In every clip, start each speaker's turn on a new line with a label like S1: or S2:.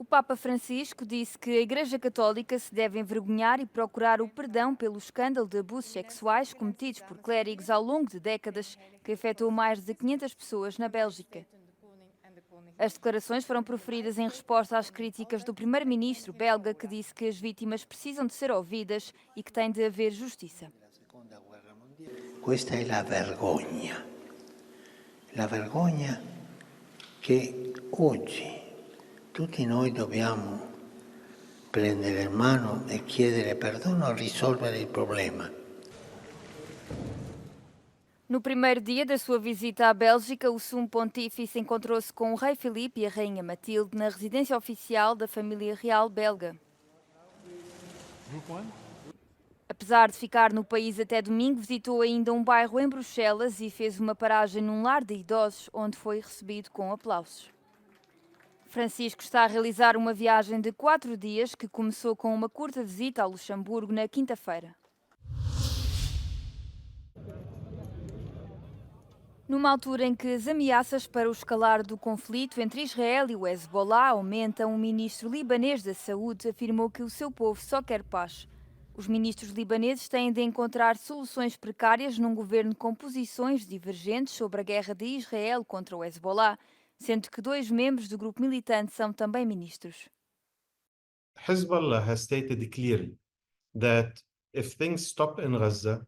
S1: O Papa Francisco disse que a Igreja Católica se deve envergonhar e procurar o perdão pelo escândalo de abusos sexuais cometidos por clérigos ao longo de décadas, que afetou mais de 500 pessoas na Bélgica. As declarações foram proferidas em resposta às críticas do primeiro-ministro belga, que disse que as vítimas precisam de ser ouvidas e que tem de haver justiça.
S2: Questa è la vergogna che oggi tutti noi dobbiamo prendere in mano e chiedere perdono e risolvere il problema.
S1: No primeiro dia da sua visita à Bélgica, o Sumo Pontífice encontrou-se com o rei Filipe e a rainha Matilde na residência oficial da família real belga. Apesar de ficar no país até domingo, visitou ainda um bairro em Bruxelas e fez uma paragem num lar de idosos, onde foi recebido com aplausos. Francisco está a realizar uma viagem de 4 dias que começou com uma curta visita ao Luxemburgo na quinta-feira. Numa altura em que as ameaças para o escalar do conflito entre Israel e o Hezbollah aumentam, o ministro libanês da Saúde afirmou que o seu povo só quer paz. Os ministros libaneses têm de encontrar soluções precárias num governo com posições divergentes sobre a guerra de Israel contra o Hezbollah, sendo que 2 membros do grupo militante são também ministros.
S3: Hezbollah has stated clearly that if things stop in Gaza,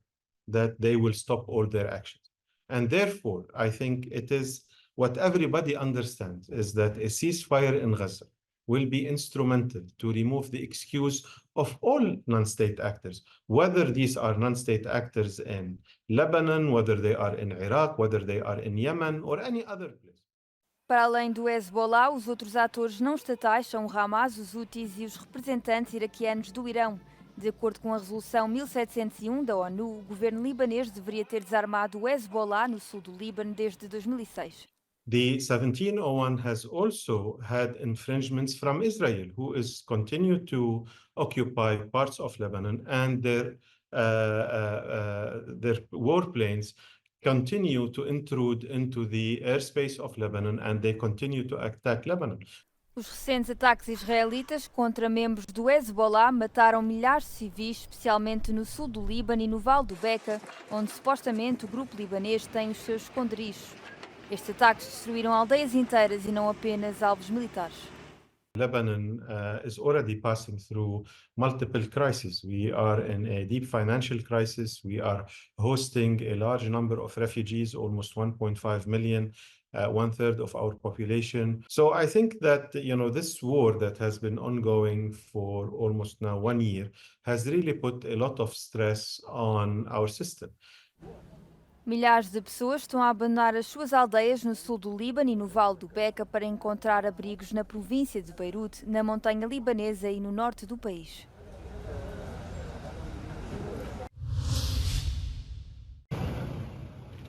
S3: that they will stop all their actions. And therefore, I think it is what everybody understands is that a ceasefire in Gaza will be instrumental to remove the excuse of all non-state actors, whether these are non-state actors in Lebanon, whether they are in Iraq, whether they are in Yemen or any other place.
S1: Para além do Hezbollah, os outros atores não estatais são o Hamas, os Houthis e os representantes iraquianos do Irão. De acordo com a resolução 1701 da ONU, o governo libanês deveria ter desarmado o Hezbollah no sul do Líbano desde 2006.
S3: The 1701 has also had infringements from Israel, who is continued to occupy parts of Lebanon, and their warplanes continue to intrude into the airspace of Lebanon, and they continue to attack Lebanon.
S1: Os recentes ataques israelitas contra membros do Hezbollah mataram milhares de civis, especialmente no sul do Líbano e no Vale do Beca, onde supostamente o grupo libanês tem os seus esconderijos. Estes ataques destruíram aldeias inteiras e não apenas alvos militares.
S3: Lebanon is already passing through multiple crises. We are in a deep financial crisis. We are hosting a large number of refugees, almost 1.5 million. 1/3 of our population. So I think that, this war that has been ongoing for almost now 1 year has really put a lot of stress on our system.
S1: Milhares de pessoas estão a abandonar as suas aldeias no sul do Líbano e no Vale do Beca para encontrar abrigos na província de Beirute, na montanha libanesa e no norte do país.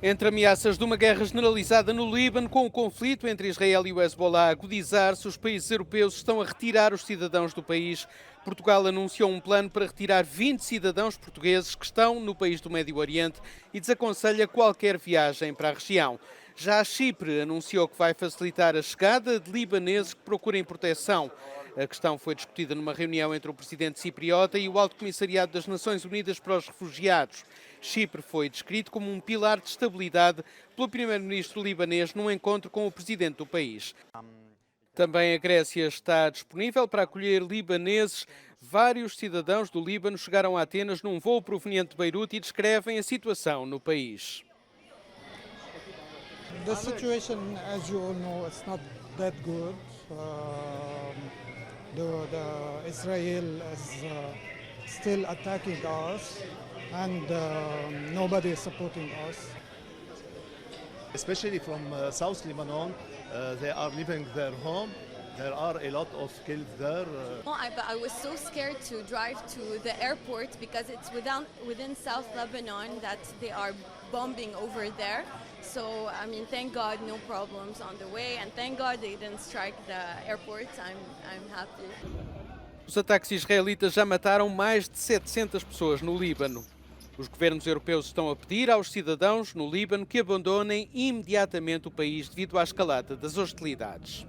S4: Entre ameaças de uma guerra generalizada no Líbano, com o conflito entre Israel e o Hezbollah a agudizar-se, os países europeus estão a retirar os cidadãos do país. Portugal anunciou um plano para retirar 20 cidadãos portugueses que estão no país do Médio Oriente e desaconselha qualquer viagem para a região. Já a Chipre anunciou que vai facilitar a chegada de libaneses que procurem proteção. A questão foi discutida numa reunião entre o presidente cipriota e o Alto Comissariado das Nações Unidas para os Refugiados. Chipre foi descrito como um pilar de estabilidade pelo primeiro-ministro libanês num encontro com o presidente do país. Também a Grécia está disponível para acolher libaneses. Vários cidadãos do Líbano chegaram a Atenas num voo proveniente de Beirute e descrevem a situação no país.
S5: The situation, as you all know, it's not that good. The Israel is still attacking us, and nobody is supporting us.
S6: Especially from South Lebanon, they are leaving their home. There are a lot of killed there.
S7: I was so scared to drive to the airport because it's within South Lebanon that they are bombing over there. So, thank God no problems on the way, and thank God they didn't strike the airport. I'm happy.
S4: Os ataques israelitas já mataram mais de 700 pessoas no Líbano. Os governos europeus estão a pedir aos cidadãos no Líbano que abandonem imediatamente o país devido à escalada das hostilidades.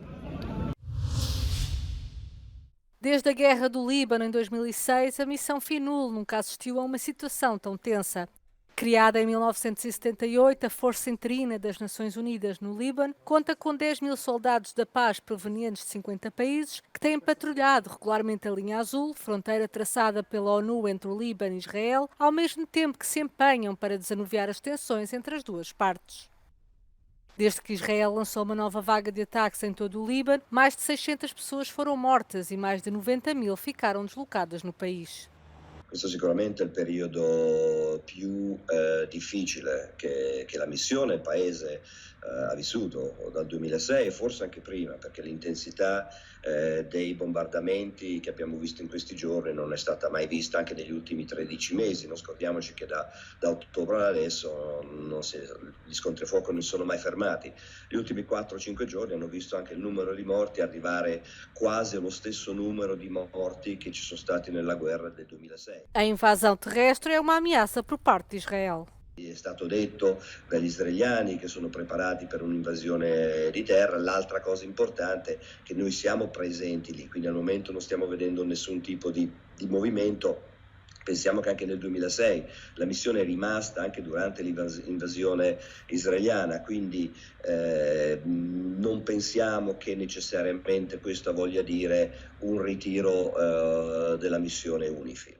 S8: Desde a guerra do Líbano em 2006, a missão FINUL nunca assistiu a uma situação tão tensa. Criada em 1978, a Força Interina das Nações Unidas no Líbano conta com 10 mil soldados da paz provenientes de 50 países que têm patrulhado regularmente a linha azul, fronteira traçada pela ONU entre o Líbano e Israel, ao mesmo tempo que se empenham para desanuviar as tensões entre as duas partes. Desde que Israel lançou uma nova vaga de ataques em todo o Líbano, mais de 600 pessoas foram mortas e mais de 90 mil ficaram deslocadas no país.
S9: Questo sicuramente è il periodo più difficile che la missione, il paese ha vissuto dal 2006 e forse anche prima, perché l'intensità dei bombardamenti che abbiamo visto in questi giorni non è stata mai vista anche negli ultimi 13 mesi. Non scordiamoci che da ottobre ad adesso gli scontri a fuoco non sono mai fermati. Gli ultimi 4-5 giorni hanno visto anche il numero di morti arrivare quasi allo stesso numero di morti che ci sono stati nella guerra del 2006.
S8: A invasão terrestre é uma ameaça por parte de Israel.
S9: È stato detto dagli israeliani che sono preparati per un'invasione di terra. L'altra cosa importante è che noi siamo presenti lì, quindi al momento non stiamo vedendo nessun tipo di movimento. Pensiamo che anche nel 2006 la missione è rimasta anche durante l'invasione israeliana, quindi non pensiamo che necessariamente questo voglia dire un ritiro della missione UNIFIL.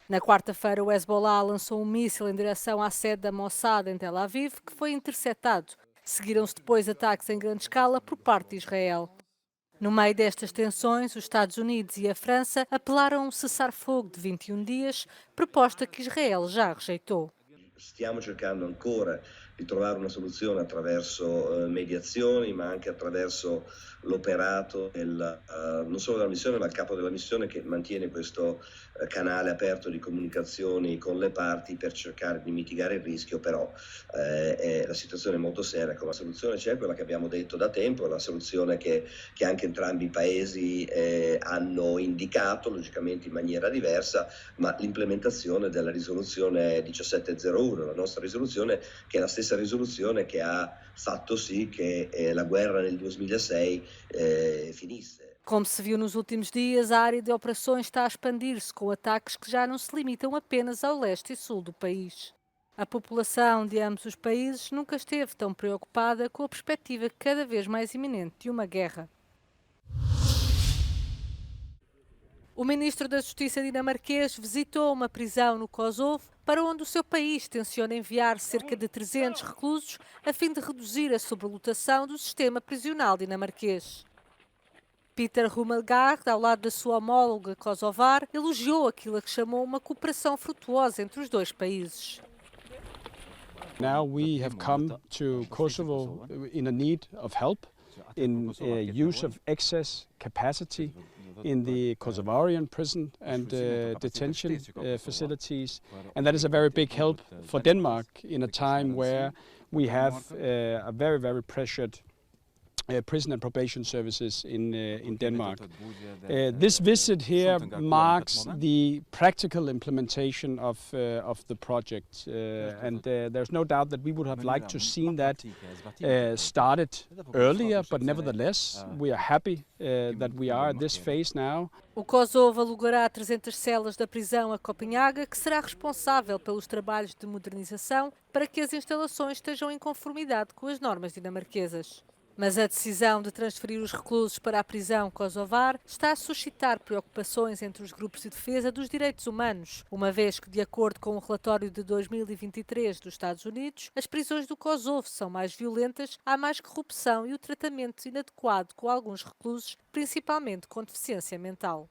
S8: Na quarta-feira, o Hezbollah lançou um míssil em direção à sede da Mossad em Tel Aviv, que foi interceptado. Seguiram-se depois ataques em grande escala por parte de Israel. No meio destas tensões, os Estados Unidos e a França apelaram a um cessar-fogo de 21 dias, proposta que Israel já rejeitou.
S9: Stiamo cercando ancora di trovare una soluzione attraverso mediazioni, ma anche attraverso l'operato non solo della missione, ma il capo della missione che mantiene questo canale aperto di comunicazioni con le parti per cercare di mitigare il rischio, però la situazione è molto seria. Come soluzione c'è quella che abbiamo detto da tempo, la soluzione che anche entrambi i paesi hanno indicato, logicamente in maniera diversa, ma l'implementazione della risoluzione 1701, la nostra risoluzione, che è la stessa risoluzione che ha fatto sì che la guerra nel 2006 finisse.
S8: Como se viu nos últimos dias, a área de operações está a expandir-se com ataques que já não se limitam apenas ao leste e sul do país. A população de ambos os países nunca esteve tão preocupada com a perspectiva cada vez mais iminente de uma guerra. O ministro da Justiça dinamarquês visitou uma prisão no Kosovo, para onde o seu país tenciona enviar cerca de 300 reclusos a fim de reduzir a sobrelotação do sistema prisional dinamarquês. Peter Hummelgaard, ao lado da sua homóloga kosovar, elogiou aquilo que chamou uma cooperação frutuosa entre os dois países.
S10: Now we have come to Kosovo in a need of help in use of excess capacity in the Kosovarian prison and detention facilities, and that is a very big help for Denmark in a time where we have a very, very pressured prison and probation services in Denmark. This visit here marks the practical implementation of the project, and there's no doubt that we would have liked to seen that started earlier, but nevertheless we are happy that we are at this phase now.
S8: O Kosovo alugará 300 celas da prisão a Copenhaga, que será responsável pelos trabalhos de modernização para que as instalações estejam em conformidade com as normas dinamarquesas. Mas a decisão de transferir os reclusos para a prisão kosovar está a suscitar preocupações entre os grupos de defesa dos direitos humanos, uma vez que, de acordo com o relatório de 2023 dos Estados Unidos, as prisões do Kosovo são mais violentas, há mais corrupção e o tratamento inadequado com alguns reclusos, principalmente com deficiência mental.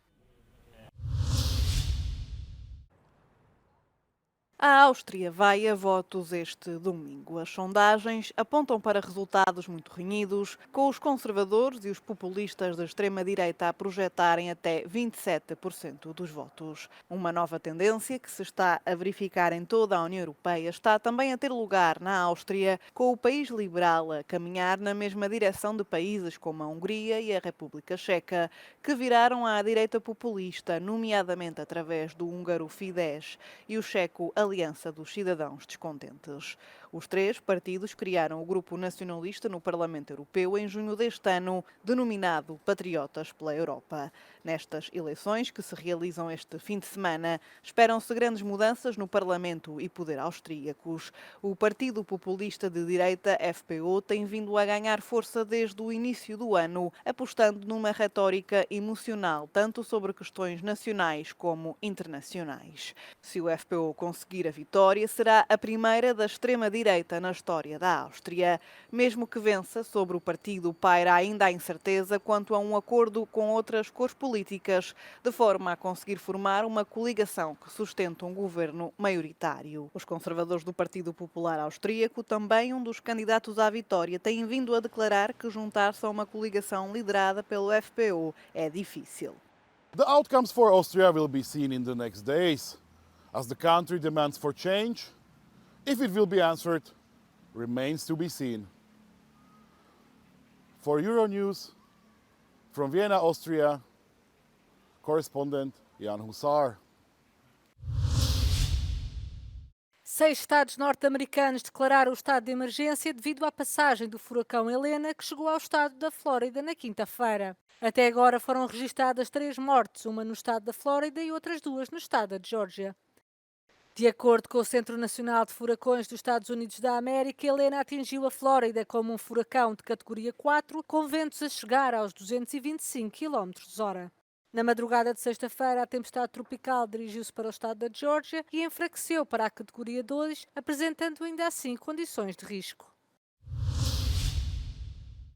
S11: A Áustria vai a votos este domingo. As sondagens apontam para resultados muito renhidos, com os conservadores e os populistas da extrema-direita a projetarem até 27% dos votos. Uma nova tendência que se está a verificar em toda a União Europeia está também a ter lugar na Áustria, com o país liberal a caminhar na mesma direção de países como a Hungria e a República Checa, que viraram à direita populista, nomeadamente através do húngaro Fidesz e o checo Aliança dos Cidadãos Descontentes. Os três partidos criaram o grupo nacionalista no Parlamento Europeu em junho deste ano, denominado Patriotas pela Europa. Nestas eleições, que se realizam este fim de semana, esperam-se grandes mudanças no Parlamento e poder austríacos. O Partido Populista de Direita, FPÖ, tem vindo a ganhar força desde o início do ano, apostando numa retórica emocional, tanto sobre questões nacionais como internacionais. Se o FPÖ conseguir a vitória, será a primeira da extrema-direita na história da Áustria. Mesmo que vença, sobre o partido paira ainda a incerteza quanto a um acordo com outras cores políticas, de forma a conseguir formar uma coligação que sustente um governo maioritário. Os conservadores do Partido Popular Austríaco, também um dos candidatos à vitória, têm vindo a declarar que juntar-se a uma coligação liderada pelo FPÖ é difícil.
S12: The outcomes for Austria will be seen in the next days, as the country demands for change. If it will be answered, remains to be seen. For Euronews, from Vienna, Austria, correspondent Jan Husar.
S8: 6 estados norte-americanos declararam o estado de emergência devido à passagem do furacão Helena, que chegou ao estado da Flórida na quinta-feira. Até agora foram registadas 3 mortes, uma no estado da Flórida e outras 2 no estado da Geórgia. De acordo com o Centro Nacional de Furacões dos Estados Unidos da América, Helena atingiu a Flórida como um furacão de categoria 4, com ventos a chegar aos 225 km/h. Na madrugada de sexta-feira, a tempestade tropical dirigiu-se para o estado da Geórgia e enfraqueceu para a categoria 2, apresentando ainda assim condições de risco.